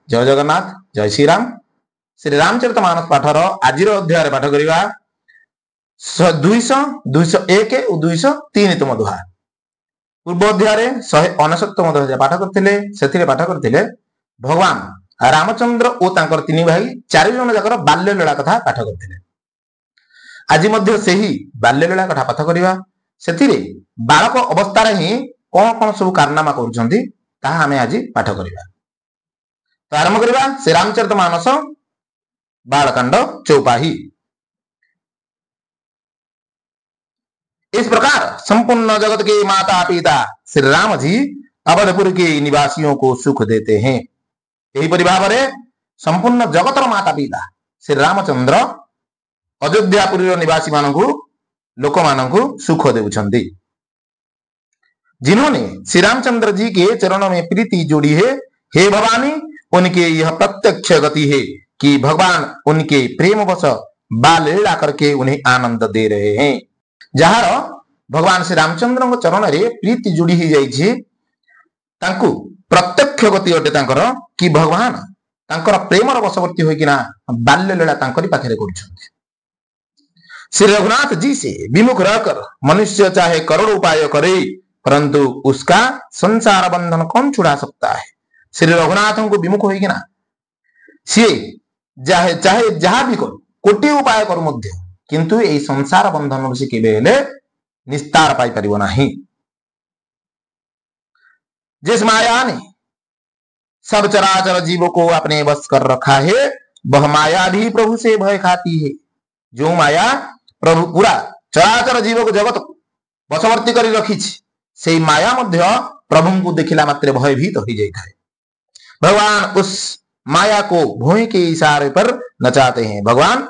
जय जगन्नाथ, जय श्री राम। श्री रामचरितमानस पाठर आज अध्याय पाठ करवा 200, 201 और 203 तुम दुहा। पूर्व अध्याय 169 दुहा पाठ करते पाठ करते भगवान रामचंद्र और तांकर तीन भाई 4 जन जाकर बाल्य लीला कथा पाठ करते। आज से ही बाल्य लीला कथा पाठ करवा से बालक अवस्था ही कौन कौन सब कारनामा कर आज पाठ करवा। तो आरंभ करवा श्री रामचरितमानस बालकांड चौपाही। इस प्रकार संपूर्ण जगत के माता पिता श्री राम जी अवधपुर के निवासियों को सुख देते हैं। यही भाव में संपूर्ण जगतर माता पिता श्री रामचंद्र अयोध्यापुरी निवासी मानू लोक मानू सुख देउछंती। जिन्होंने श्री रामचंद्र जी के चरणों में प्रीति जोड़ी है, हे भवानी, उनके यह प्रत्यक्ष गति है कि भगवान उनके प्रेमवश बाल लीला करके उन्हें आनंद दे रहे हैं। जार भगवान श्री रामचंद्र चरण में प्रीति जोड़ी ही जाइए, प्रत्यक्ष गति अटे तांकर कि भगवान तांकर प्रेमर वशवर्ती होइकिना बाल्य लीला तांकरी पाखरे करुछंती। श्री रघुनाथ जी से विमुख रहकर मनुष्य चाहे करोड़ उपाय करे, परंतु उसका संसार बंधन कौन छुड़ा सकता है। श्री रघुनाथ को विमुख होइकिना सी चाहे जहां भी कर कोटी उपाय कर मध्य किंतु ए संसार बंधन से केबे हेले निस्तार पाई परिबो नाही। जिस माया ने सब चराचर जीवों को अपने बस कर रखा है, वह माया भी प्रभु से भय खाती है। जो माया प्रभु पूरा चराचर जीव को जगत बशवर्ती कर रखी से माया मध्य प्रभु को देखिला मात्र भयभीत हो जाए। भगवान उस माया को भूमि के इशारे पर नचाते हैं। भगवान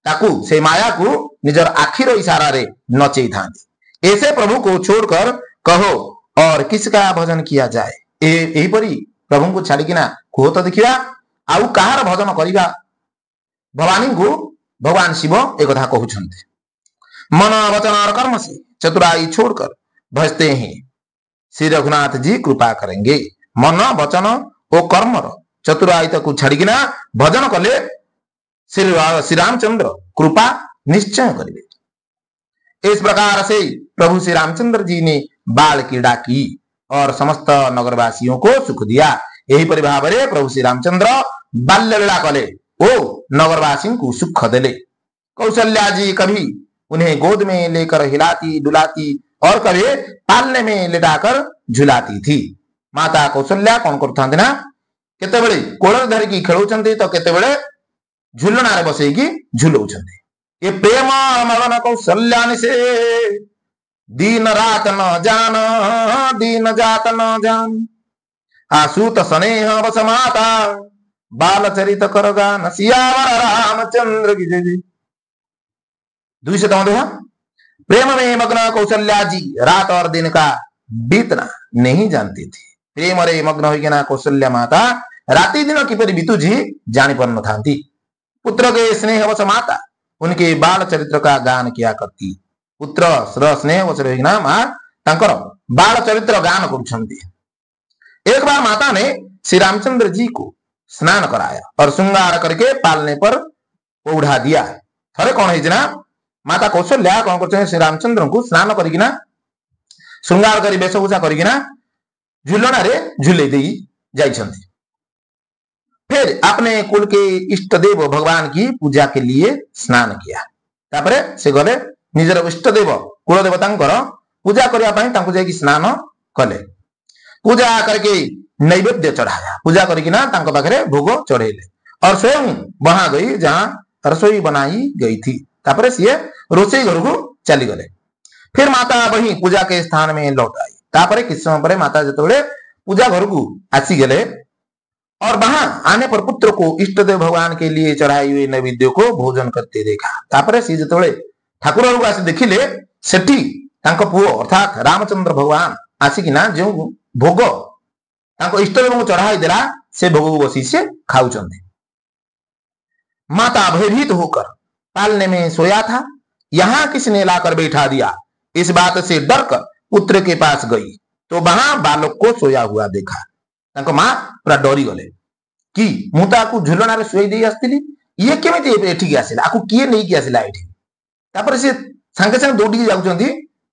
ताकू से माया को निजर आखिर इशारा रे नचे थांती। ऐसे प्रभु को छोड़कर कहो और किसका भजन किया जाए। यही परी प्रभु को छाड़िकिना कहो तो देखिया आउ कहार भजन करिबा। भवानी को भगवान शिव एक कथा कहउछन्ते, मन वचन और कर्म से चतुराई छोड़कर भजते हैं श्री रघुनाथ जी कृपा करेंगे। मन वचन और कर्म चतुराई को छाड़िकिना भजन कले श्री रामचंद्र कृपा निश्चय करेंगे। इस प्रकार से प्रभु श्री रामचंद्र जी ने बाल क्रीड़ा की और समस्त नगरवासियों को सुख दिया। यही परिभाव में प्रभु श्री रामचंद्र बाल्य लीला कले ओ नगरवासियों को सुख देले। कौशल्या जी कभी उन्हें गोद में लेकर हिलाती डुलाती और कभी पालने में लेटाकर झुलाती थी। माता कौशल्या कौन करता ना केते बेले कोल धरिकी खेलुचंती तो केते बेले झुलना रे बसैकी झुलौचंती। ये प्रेम मगन कौशल्या से दिन रात न जान, दिन जात न जान, आसूत स्नेह बस माता बाल चरित कर गान, सियावर रामचंद्र की जय। 200 प्रेम में मग्न कौशल्या जी रात और दिन का बीतना नहीं जानती थी। प्रेम रे मग्न होइकिना कौशल्या माता राति दिन किपरि बीतु जी जानी पर न थांती। पुत्र के स्नेह वश माता उनके बाल चरित्र का गान किया करती। पुत्र स्नेह वश होइकिना मां तांकर बाल चरित्र गान करुछंती। एक बार माता ने श्री रामचंद्र जी को स्नान कराया और श्रृंगार करके पालने पर उड़ा दिया। थरे कौन है माता कौशल्या कौन कर श्री रामचंद्र को स्नान करिकिना श्रृंगार करी वेशभूषा करिकिना झुलना रे झुले दी जाइछंती। फिर अपने कुल के इष्ट देव भगवान की पूजा के लिए स्नान किया। तापरे से गले निजर इष्ट देव कुल देवतांकर पूजा करिया पई तांको जाई स्नान कले। पूजा करके नैवेद्य चढ़ाया। पूजा करिकिना तांको पाखरे भोग चढ़ेले और स्वयं वहां गई जहां रसोई बनाई गई थी। तापरे से रोसई घर को चली गले। फिर माता वही पूजा के स्थान में लौट आई। तापरे किस समय पर माता जतबेले पूजा घर को आसी गले और वहां आने पर पुत्र को इष्ट देव भगवान के लिए चढ़ाई हुए नैवेद्य को भोजन करते देखा। तापरे से जतबेले ठाकुर को आसी देखिले सेठी तांको पुओ अर्थात रामचंद्र भगवान आसिकिना जो भोग तांको इष्ट देव को चढ़ाई देला से भोग को बसी से खाउचंती। माता भयभीत होकर पालने में सोया था, यहां किसने लाकर बैठा दिया। इस बात से डरकर पुत्र के पास गई तो वहां बालक को सोया हुआ देखा। तांको मां पूरा डरी गले। कि मु ताकू झुलनारे सुई देई आस्तिली ये केमिति एठी आसिला आकू किए नै कि आसिला एठी तापर से संगे संगे दौड़ी जाउछंती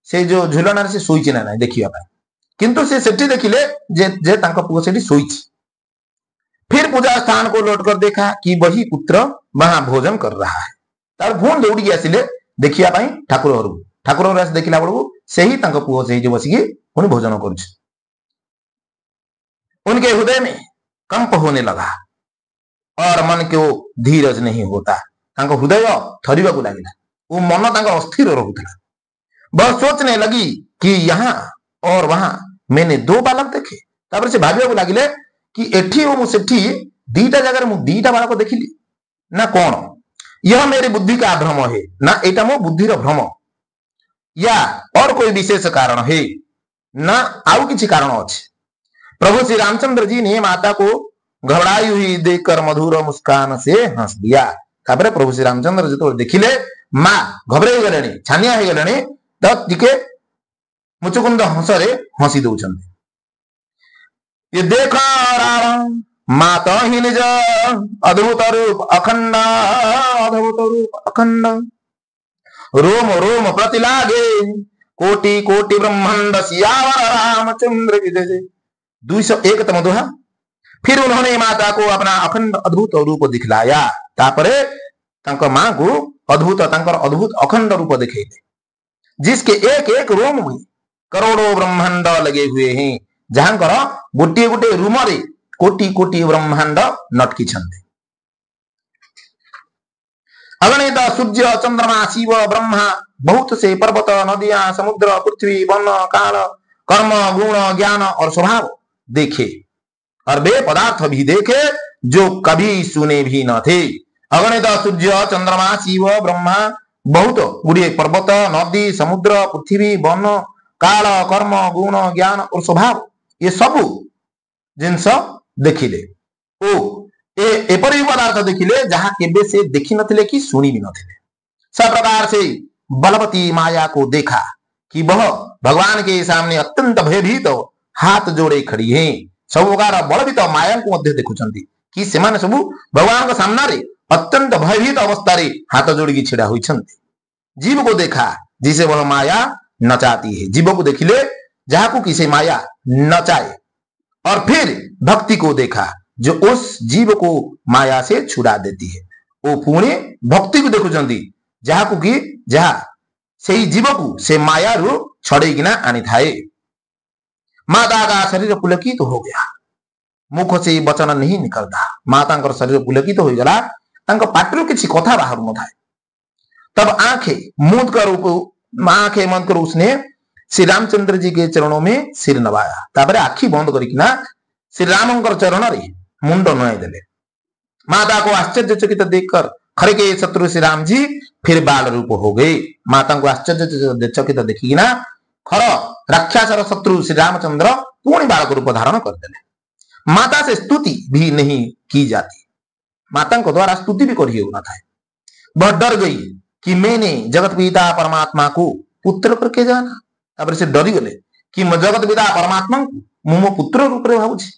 से जो झुलनारे से सोईची ना नहीं देखिया पाए किंतु से सेठी देखिले जे तांका पुओ सेठी सोईची। फिर पूजा स्थान को लौट कर देखा कि वही पुत्र वहां भोजन कर रहा है तार फोन दौड़ी आसिले देखिया पाई ठाकुर घर देखला बड़ू से ही तांका पुओ से जो बसिकी पुणी भोजन करुछ। उनके हृदय में कंप होने लगा और मन को धीरज नहीं होता तांका हृदय थरिबाकू लागिला वो मन तांका अस्थिर रहुतला। वह सोचने लगी कि यहाँ और वहां मैंने दो बालक देखे तापर से भाबिबाकू लागिले कि एठी और सेठी दीटा जगह मु दीटा बालक देखिली ना कौन यह मेरी बुद्धि का भ्रम है ना एटा मो बुद्धिर भ्रम या और कोई विशेष कारण है ना आउ किसी कारण अच्छे। प्रभु श्री रामचंद्र जी ने माता को घबराई हुई देखकर मधुर मुस्कान से हंस दिया। तापर प्रभु श्री रामचंद्र जो देखिले माँ घबराई गले छानिया हो गले तो टिके मुचुकुंद हंसरे हसी दौरान ये देख रावण माता ही निज अद्भुत रूप अखंड रोम रोम प्रति लागे कोटि कोटि ब्रह्मांड सियावर रामचंद्र की जय। 201 तम दोहा। फिर उन्होंने माता को अपना अखंड अद्भुत रूप दिखलाया तापरे तांको मां को अद्भुत अखंड रूप दिखाइले जिसके एक एक रोम में करोड़ों ब्रह्मांड लगे हुए हैं जहां कर गोटे गोटे रूम रे कोटि कोटि ब्रह्मांड नटकी छंदे। अगणित सूर्य चंद्रमा शिव ब्रह्मा बहुत से पर्वत नदियां समुद्र पृथ्वी वन काल कर्म गुण ज्ञान और स्वभाव देखे और वे पदार्थ भी देखे जो कभी सुने भी न थे। अगणित सूर्य चंद्रमा शिव ब्रह्मा बहुत गुड़िए पर्वत नदी समुद्र पृथ्वी वन काल कर्म गुण ज्ञान और स्वभाव ये सब जिनस देखिले ओ एपरी पदार्थ देखिले जहां केबे से देखि नथिले कि सुनी भी नथिले। सब प्रकार से बलवती माया को देखा कि वह भगवान के सामने अत्यंत भयभीत हाथ जोड़े खड़ी हैं। सब प्रकार बलवित माया को मध्य देखुचंती कि सेमाने सब भगवान के सामने रे अत्यंत भयभीत अवस्था रे हाथ जोड़ी छिड़ा होइछंती। जीव को देखा जिसे वह माया नचाती है जीव को देखिले जहां को किसे माया नचाए और फिर भक्ति को देखा जो उस जीव को माया से छुड़ा देती है। वो पुणे भक्ति को देखुचंती जहां को कि जहां से जीव को से माया रु छड़ेकिना आनी थाए। माता का शरीर पुलकित हो गया मुख से वचन नहीं निकलता माता का शरीर पुलकित हो गला तांको पाटरू किसी कथा बाहर न थाए। तब आंखें मूंद कर उसने श्री रामचंद्र जी के चरणों में सिर नवाया तापरे आखि बंद करिकिना श्री रामंकर चरण रे मुंड नवाई देले। माता को आश्चर्यचकित देखकर खरे के शत्रु श्री राम जी फिर बाल रूप हो गए। माता को आश्चर्यचकित देखिकिना खर राक्षसर शत्रु श्री रामचंद्र पुणी बालक रूप धारण कर देले। माता से स्तुति भी नहीं की जाती माता को द्वारा स्तुति भी करी होना था। वह डर गई कि मैंने जगत पिता परमात्मा को पुत्र करके जाना तापर से डरी गले कि जगत पिता परमात्मा को मो पुत्र रूप रे भावुछि।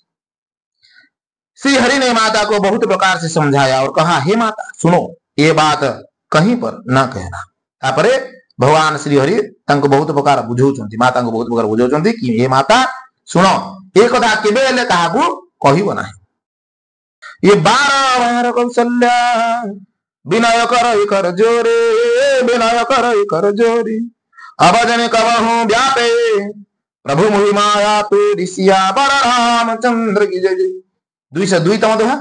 श्री हरि ने माता को बहुत प्रकार से समझाया और कहा हे माता सुनो ये बात कहीं पर ना कहना। तापरे भगवान श्री हरि तांको बहुत प्रकार बुझौचंती माता को बहुत प्रकार बुझौचंती कि हे माता सुनो ए कथा केबे हेले काहाकू कहिबो नाही। ये बार बार कौशल्या विनय कर जोरे अब जन कबहू व्यापे प्रभु महिमाया तो ऋषिया बर रामचंद्र की जय। 202 तम दोहा।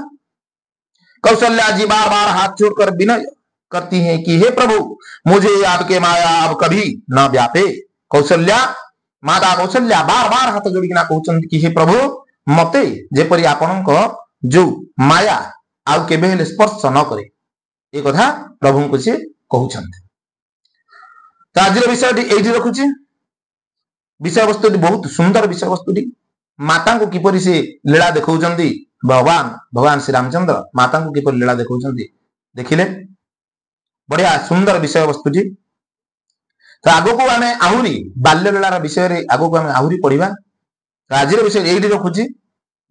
कौशल्या जी बार बार हाथ जोड़कर विनय करती हैं कि हे प्रभु मुझे आपके माया अब कभी न व्यापे। कौशल्या माता कौशल्या बार बार हाथ जोड़िकिना कहउछन कि हे प्रभु मते जेपरि आपनक जो माया आउ केबे हेले स्पर्श न करे ए कथा प्रभु को से कहउछन। तो आज विषय ये रखुची विषय वस्तु बहुत सुंदर विषय वस्तु माता को किपरि से लीला देखौचंती भगवान श्री रामचंद्र माता को किपरि लीला देखौचंती देखिले बढ़िया सुंदर विषय वस्तु। तो आगो को आमे आहुरी बाल्य लीलार विषय रे आगो को आमे आहुरी पढ़िबा। तो आज विषय ये रखुची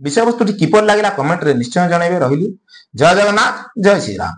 विषय वस्तु किपर लगे कमेंट रे निश्चय जनइबे। रही जय जगन्नाथ, जय श्री राम।